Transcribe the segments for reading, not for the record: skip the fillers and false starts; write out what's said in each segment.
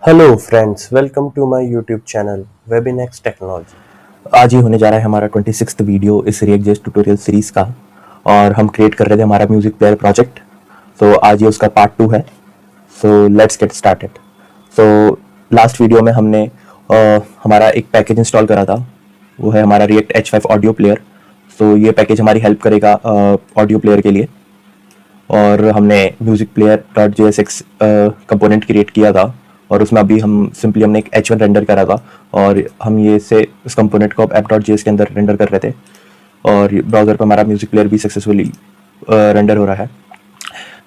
Hello friends, welcome to my YouTube channel Webinex technology. आज ही होने जा रहा है हमारा 26th वीडियो इस रिएक्ट.जेएस ट्यूटोरियल सीरीज़ का। और हम क्रिएट कर रहे थे हमारा म्यूज़िक प्लेयर प्रोजेक्ट। तो आज ये उसका पार्ट 2 है। So let's get started. So last video में हमने हमारा एक पैकेज इंस्टॉल करा था। वो है हमारा रिएक्ट H5 ऑडियो प्लेयर। सो ये पैकेज हमारी हेल्प करेगा ऑडियो प्लेयर के लिए। और हमने music player dot JSX component create किया था। और उसमें अभी हमने एक H1 रेंडर करा था। और हम ये से इस कंपोनेंट को ऐप डॉट JS के अंदर रेंडर कर रहे थे। और ब्राउज़र पर हमारा म्यूज़िक प्लेयर भी सक्सेसफुली रेंडर हो रहा है।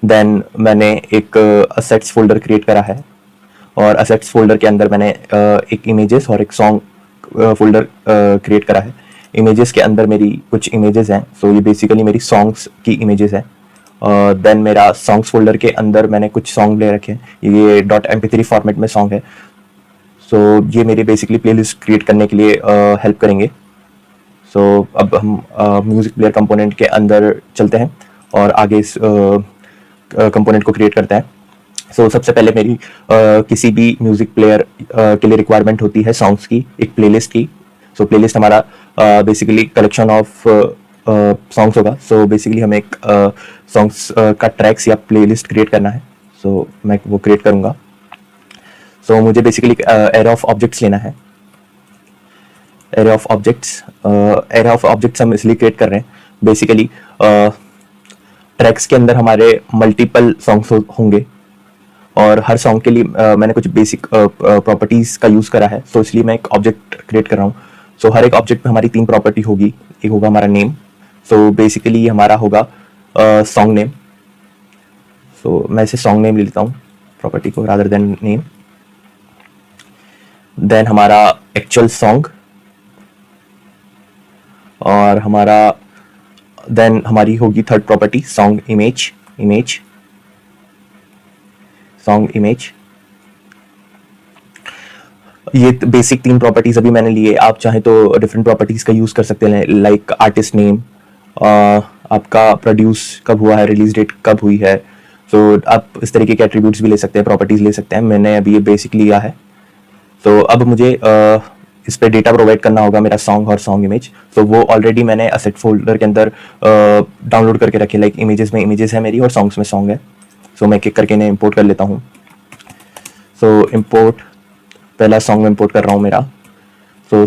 देन मैंने एक असेट्स फोल्डर क्रिएट करा है। और असेट्स फोल्डर के अंदर मैंने एक इमेजेस और एक सॉन्ग फोल्डर क्रिएट करा है। इमेजेस के अंदर मेरी कुछ इमेजेस हैं। सो ये बेसिकली मेरी सॉन्ग्स की इमेजेस हैं। देन मेरा सॉन्ग्स फोल्डर के अंदर मैंने कुछ सॉन्ग ले रखे हैं। ये .mp3 फॉर्मेट में सॉन्ग है। सो ये मेरे बेसिकली प्लेलिस्ट क्रिएट करने के लिए हेल्प करेंगे। सो अब हम म्यूज़िक प्लेयर कंपोनेंट के अंदर चलते हैं और आगे इस कंपोनेंट को क्रिएट करते हैं। सो सबसे पहले मेरी किसी भी म्यूज़िक प्लेयर के लिए रिक्वायरमेंट होती है सॉन्ग्स की, एक प्लेलिस्ट की। सो प्लेलिस्ट हमारा बेसिकली कलेक्शन ऑफ सॉन्ग्स होगा। सो बेसिकली हमें एक सॉन्ग्स का ट्रैक्स या प्लेलिस्ट क्रिएट करना है। सो मैं वो क्रिएट करूँगा। सो मुझे बेसिकली एरे ऑफ ऑब्जेक्ट्स लेना है। एरे ऑफ ऑब्जेक्ट्स हम इसलिए क्रिएट कर रहे हैं, बेसिकली ट्रैक्स के अंदर हमारे मल्टीपल सॉन्ग्स होंगे। और हर सॉन्ग के लिए मैंने कुछ बेसिक प्रॉपर्टीज़ का यूज़ करा है। सो इसलिए मैं एक ऑब्जेक्ट क्रिएट कर रहा हूँ। सो हर एक ऑब्जेक्ट में हमारी 3 प्रॉपर्टी होगी। एक होगा हमारा नेम। सो बेसिकली हमारा होगा सॉन्ग नेम। सो मैं इसे सॉन्ग नेम ले लेता हूँ प्रॉपर्टी को रादर देन नेम। देन हमारा एक्चुअल सॉन्ग। और देन हमारी होगी third property song image. Song image. ये बेसिक 3 प्रॉपर्टीज अभी मैंने लिए। आप चाहें तो डिफरेंट प्रॉपर्टीज का यूज़ कर सकते हैं, लाइक आर्टिस्ट नेम, आपका प्रोड्यूस कब हुआ है, रिलीज डेट कब हुई है। सो आप इस तरीके के एट्रीब्यूट्स भी ले सकते हैं, प्रॉपर्टीज ले सकते हैं। मैंने अभी ये बेसिक लिया है। तो अब मुझे इस पर डेटा प्रोवाइड करना होगा, मेरा सॉन्ग और सॉन्ग इमेज। तो वो ऑलरेडी मैंने असेट फोल्डर के अंदर डाउनलोड करके रखे। लाइक इमेजेस में इमेजेस है मेरी और सॉन्ग्स में सॉन्ग है। सो मैं एक करके इन्हें इम्पोर्ट कर लेता हूँ। सो इम्पोर्ट, पहला सॉन्ग में इम्पोर्ट कर रहा हूँ मेरा। सो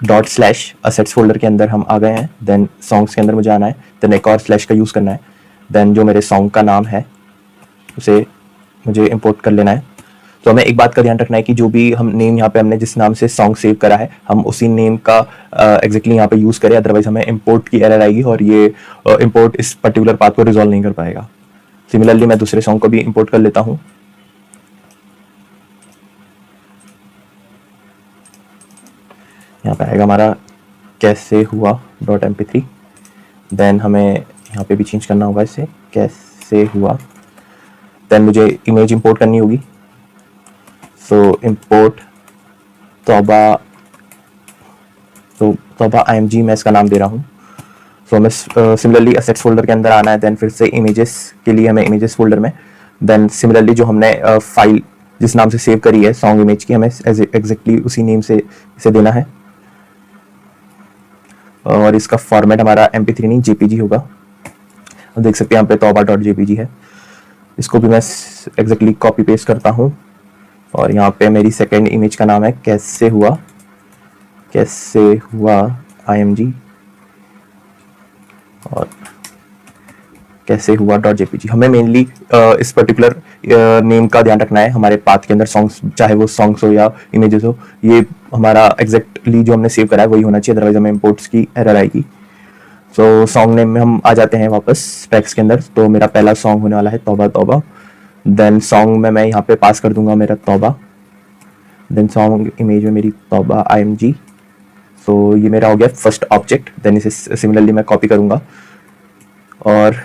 ./assets फोल्डर के अंदर हम आ गए हैं। देन सॉन्ग्स के अंदर मुझे आना है। देन एक और स्लैश का यूज़ करना है। देन जो मेरे सॉन्ग का नाम है उसे मुझे इम्पोर्ट कर लेना है। तो हमें एक बात का ध्यान रखना है कि जो भी हम नेम यहाँ पे हमने जिस नाम से सॉन्ग सेव करा है, हम उसी नेम का एग्जैक्टली यहाँ पे यूज़ करें। अदरवाइज हमें इम्पोर्ट की एरर आएगी और ये इम्पोर्ट इस पर्टिकुलर पाथ को रिजॉल्व नहीं कर पाएगा। सिमिलरली मैं दूसरे सॉन्ग को भी इम्पोर्ट कर लेता हूँ। यहाँ पे आएगा हमारा कैसे हुआ .mp3। देन हमें यहाँ पे भी चेंज करना होगा इसे कैसे हुआ। देन मुझे इमेज इंपोर्ट करनी होगी। सो इंपोर्ट तौबा img मैं इसका नाम दे रहा हूँ। सो हमें सिमिलरली असेट्स फोल्डर के अंदर आना है। देन फिर से इमेजेस के लिए हमें इमेजेस फोल्डर में, देन सिमिलरली जो हमने फाइल जिस नाम से सेव करी है सॉन्ग इमेज की, हमें एग्जैक्टली उसी नेम से इसे देना है। और इसका फॉर्मेट हमारा mp3 नहीं jpg होगा। देख सकते हैं यहाँ पे तौबा.jpg है। इसको भी मैं एग्जैक्टली कॉपी पेस्ट करता हूँ। और यहाँ पे मेरी सेकेंड इमेज का नाम है कैसे हुआ img। और कैसे हुआ .jpg। हमें मेनली इस पर्टिकुलर नेम का ध्यान रखना है हमारे पाथ के अंदर। सॉन्ग्स, चाहे वो सॉन्ग्स हो या इमेजेस हो, ये हमारा एग्जैक्टली जो हमने सेव करा है वही होना चाहिए। अदरवाइज हमें इंपोर्ट्स की एरर आएगी। सो सॉन्ग नेम में हम आ जाते हैं वापस ट्रैक्स के अंदर। तो मेरा पहला सॉन्ग होने वाला है तौबा। देन सॉन्ग में मैं यहाँ पे पास कर दूंगा मेरा तौबा। देन सॉन्ग इमेज में मेरी तौबा img। सो ये मेरा हो गया फर्स्ट ऑब्जेक्ट। देन इसे सिमिलरली मैं कॉपी करूँगा और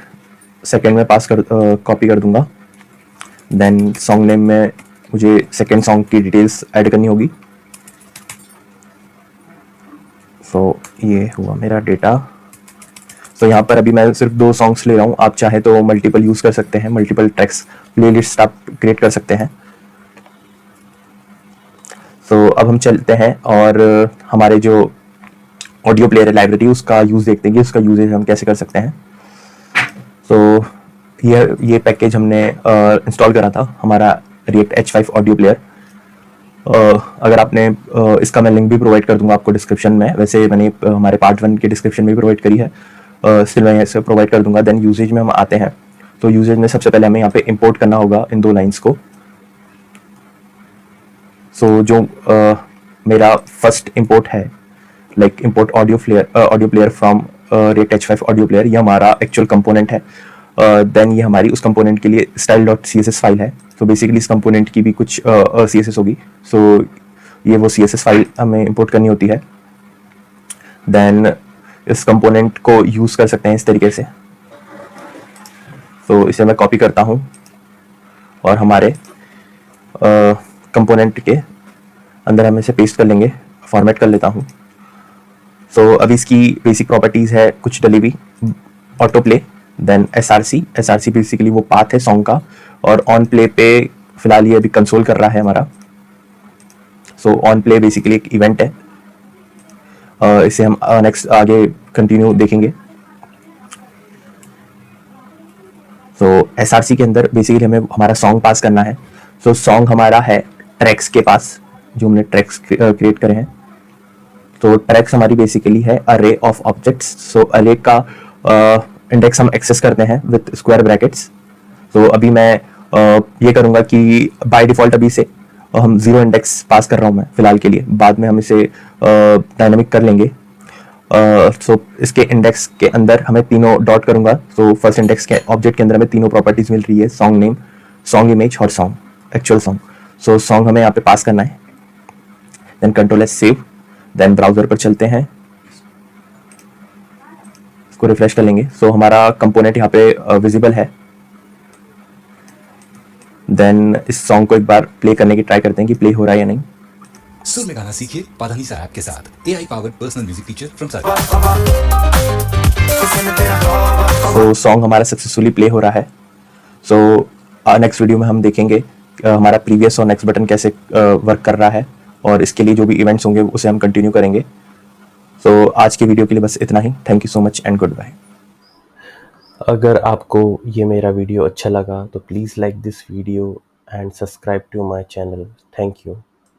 सेकेंड में कॉपी कर दूंगा। देन सॉन्ग नेम में मुझे सेकेंड सॉन्ग की डिटेल्स ऐड करनी होगी। सो ये हुआ मेरा डेटा। सो यहाँ पर अभी मैं सिर्फ 2 सॉन्ग्स ले रहा हूँ। आप चाहे तो मल्टीपल यूज़ कर सकते हैं, मल्टीपल ट्रैक्स प्लेलिस्ट आप क्रिएट कर सकते हैं। सो अब हम चलते हैं और हमारे जो ऑडियो प्लेयर है लाइब्रेरी उसका यूज़ देखते हैं कि उसका यूजेज हम कैसे कर सकते हैं। सो ये पैकेज हमने इंस्टॉल करा था, हमारा React H5 ऑडियो प्लेयर। अगर आपने इसका मैं लिंक भी प्रोवाइड कर दूंगा आपको डिस्क्रिप्शन में, वैसे मैंने हमारे पार्ट 1 के डिस्क्रिप्शन में भी प्रोवाइड करी है, स्टिल मैं इसे प्रोवाइड कर दूंगा। देन यूजेज में हम आते हैं, तो यूजेज में सबसे पहले हमें यहाँ पे इंपोर्ट करना होगा इन 2 लाइन्स को। सो जो मेरा फर्स्ट इंपोर्ट है, like import audio player from React H5 audio player, ये हमारा एक्चुअल कंपोनेंट है। देन ये हमारी उस कंपोनेंट के लिए style.css फाइल है। तो बेसिकली इस कंपोनेंट की भी कुछ CSS होगी, सो ये वो CSS फाइल हमें इंपोर्ट करनी होती है। देन इस कंपोनेंट को यूज़ कर सकते हैं इस तरीके से। तो इसे मैं कॉपी करता हूँ और हमारे कंपोनेंट के अंदर हम इसे पेस्ट कर लेंगे, फॉर्मेट कर लेता हूँ। सो अब इसकी बेसिक प्रॉपर्टीज़ है कुछ डली हुई, autoplay, then SRC basically वो पाथ है सॉन्ग का, और ऑन प्ले पे फिलहाल ये अभी कंसोल कर रहा है हमारा। सो ऑन प्ले बेसिकली एक इवेंट है, इसे हम नेक्स्ट आगे कंटिन्यू देखेंगे। सो एसआरसी के अंदर बेसिकली हमें हमारा सॉन्ग पास करना है। सो सॉन्ग हमारा है ट्रैक्स के पास, जो हमने ट्रैक्स क्रिएट करे हैं। तो ट्रैक्स हमारी बेसिकली है अरे ऑफ ऑब्जेक्ट्स। सो अरे का इंडेक्स हम एक्सेस करते हैं विद स्क्वायर ब्रैकेट्स। तो अभी मैं ये करूँगा कि बाय डिफ़ॉल्ट अभी से हम 0 इंडेक्स पास कर रहा हूँ मैं फ़िलहाल के लिए, बाद में हम इसे डायनामिक कर लेंगे। सो इसके इंडेक्स के अंदर हमें तीनों डॉट करूँगा। तो फर्स्ट इंडेक्स के ऑब्जेक्ट के अंदर हमें तीनों प्रॉपर्टीज़ मिल रही है, सॉन्ग नेम, सॉन्ग इमेज और song actual song. So song हमें यहाँ पे पास करना है। Then control S save, then browser पर चलते हैं, इसको रिफ्रेश कर लेंगे। सो हमारा कंपोनेंट यहाँ पे विजिबल है। देन इस सॉन्ग को एक बार प्ले करने की ट्राई करते हैं कि प्ले हो रहा है या नहीं। सुर में गाना सीखिए पाधानीसा ऐप के साथ, AI powered personal music teacher from search. तो सॉन्ग हमारा सक्सेसफुली प्ले हो रहा है। सो नेक्स्ट वीडियो में हम देखेंगे हमारा प्रीवियस और नेक्स्ट बटन कैसे वर्क कर रहा है, और इसके लिए जो भी इवेंट्स होंगे उसे हम कंटिन्यू करेंगे। सो आज के वीडियो के लिए बस इतना ही। Thank you so much and goodbye. अगर आपको ये मेरा वीडियो अच्छा लगा तो please like this video and subscribe to my channel. Thank you.